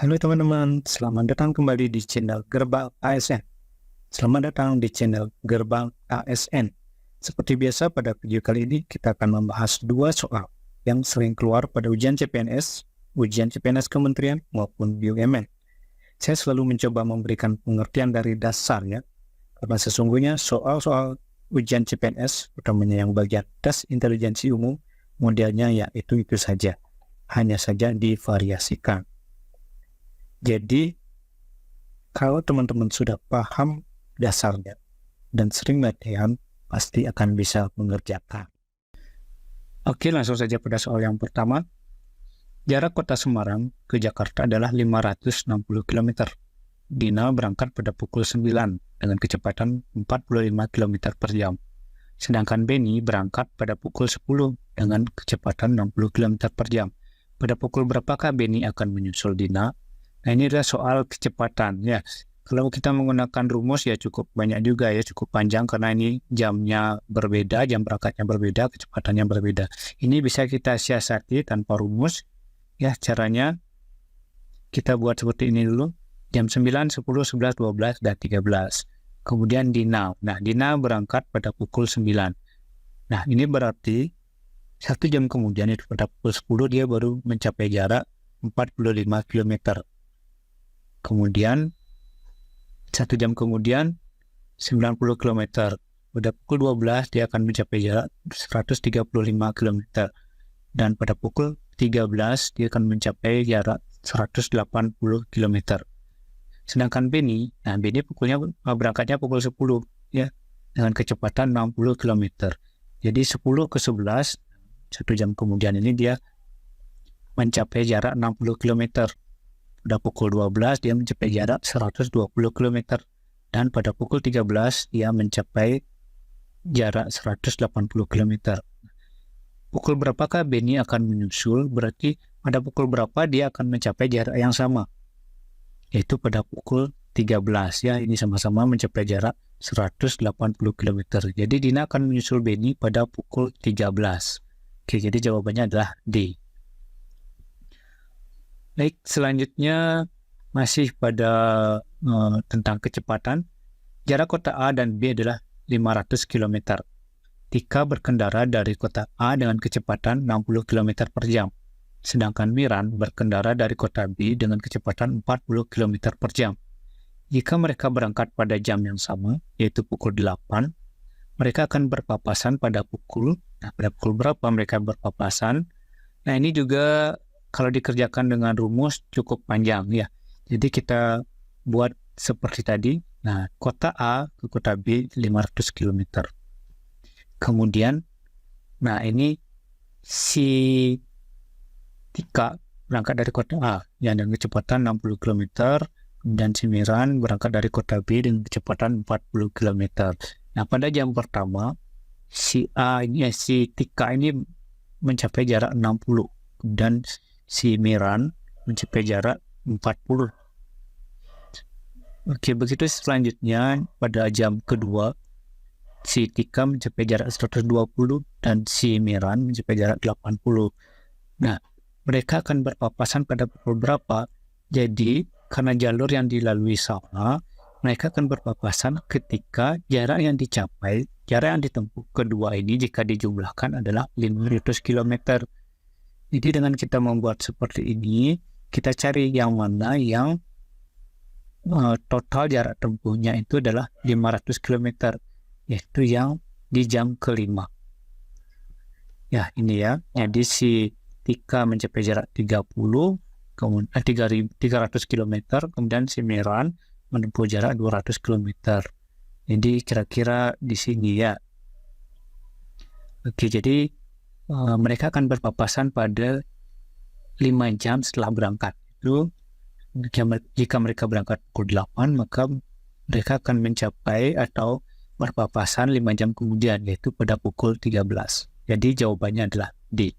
Halo teman-teman, selamat datang kembali di channel Gerbang ASN. Selamat datang di channel Gerbang ASN. Seperti biasa pada video kali ini kita akan membahas dua soal yang sering keluar pada ujian CPNS Kementerian maupun BUMN. Saya selalu mencoba memberikan pengertian dari dasarnya, karena sesungguhnya soal-soal ujian CPNS, utamanya yang bagian tes intelijensi umum, modelnya ya itu saja, hanya saja divariasikan. Jadi, kalau teman-teman sudah paham dasarnya dan sering latihan, pasti akan bisa mengerjakan. Oke, langsung saja pada soal yang pertama. Jarak kota Semarang ke Jakarta adalah 560 km. Dina berangkat pada pukul 9 dengan kecepatan 45 km per jam. Sedangkan Beni berangkat pada pukul 10 dengan kecepatan 60 km per jam. Pada pukul berapakah Beni akan menyusul Dina? Nah, ini adalah soal kecepatan ya. Kalau kita menggunakan rumus ya cukup banyak juga ya, cukup panjang karena ini jamnya berbeda, jam berangkatnya berbeda, kecepatannya berbeda. Ini bisa kita siasati tanpa rumus ya. Caranya kita buat seperti ini dulu. Jam 9, 10, 11, 12, dan 13. Kemudian Dina. Nah, Dina berangkat pada pukul 9. Nah, ini berarti 1 jam kemudian itu pada pukul 10 dia baru mencapai jarak 45 km. Kemudian 1 jam kemudian 90 km. Pada pukul 12 dia akan mencapai jarak 135 km. Dan pada pukul 13 dia akan mencapai jarak 180 km. Sedangkan Beni, nah Beni berangkatnya pukul 10 ya, dengan kecepatan 60 km. Jadi 10 ke 11, 1 jam kemudian ini dia mencapai jarak 60 km. Pada pukul 12 dia mencapai jarak 120 km. Dan pada pukul 13 dia mencapai jarak 180 km. Pukul berapakah Beni akan menyusul? Berarti pada pukul berapa dia akan mencapai jarak yang sama? Yaitu pada pukul 13 ya. Ini sama-sama mencapai jarak 180 km. Jadi Dina akan menyusul Beni pada pukul 13. Oke, jadi jawabannya adalah D. Baik, selanjutnya masih pada tentang kecepatan. Jarak kota A dan B adalah 500 km. Tika berkendara dari kota A dengan kecepatan 60 km per jam. Sedangkan Miran berkendara dari kota B dengan kecepatan 40 km per jam. Jika mereka berangkat pada jam yang sama, yaitu pukul 8, mereka akan berpapasan pada pukul berapa mereka berpapasan? Nah, ini juga kalau dikerjakan dengan rumus cukup panjang ya. Jadi kita buat seperti tadi. Nah, kota A ke kota B 500 km. Kemudian, nah ini si Tika berangkat dari kota A yang dengan kecepatan 60 km. Dan si Miran berangkat dari kota B dengan kecepatan 40 km. Nah, pada jam pertama, si Tika ini mencapai jarak 60. Dan si Miran mencapai jarak 40. Oke, begitu selanjutnya pada jam kedua si Tika mencapai jarak 120 dan si Miran mencapai jarak 80. Nah, mereka akan berpapasan pada pukul berapa? Jadi, karena jalur yang dilalui sama, mereka akan berpapasan ketika jarak yang ditempuh kedua ini jika dijumlahkan adalah 500 km. Jadi dengan kita membuat seperti ini, kita cari yang mana yang total jarak tempuhnya itu adalah 500 km, yaitu yang di jam kelima. Ya, ini ya. Jadi si Tika mencapai jarak 300 km, kemudian si Miran menempuh jarak 200 km. Jadi kira-kira di sini ya. Oke, jadi mereka akan berpapasan pada 5 jam setelah berangkat. Itu jika mereka berangkat pukul 8, maka mereka akan mencapai atau berpapasan 5 jam kemudian, yaitu pada pukul 13. Jadi jawabannya adalah D.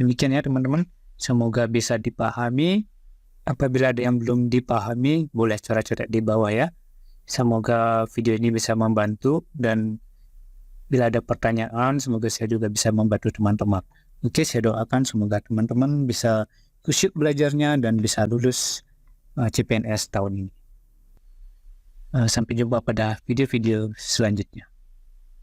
Demikian ya teman-teman. Semoga bisa dipahami. Apabila ada yang belum dipahami, boleh coret-coret di bawah ya. Semoga video ini bisa membantu, dan bila ada pertanyaan, semoga saya juga bisa membantu teman-teman. Oke, saya doakan semoga teman-teman bisa kusyuk belajarnya dan bisa lulus CPNS tahun ini. Sampai jumpa pada video-video selanjutnya.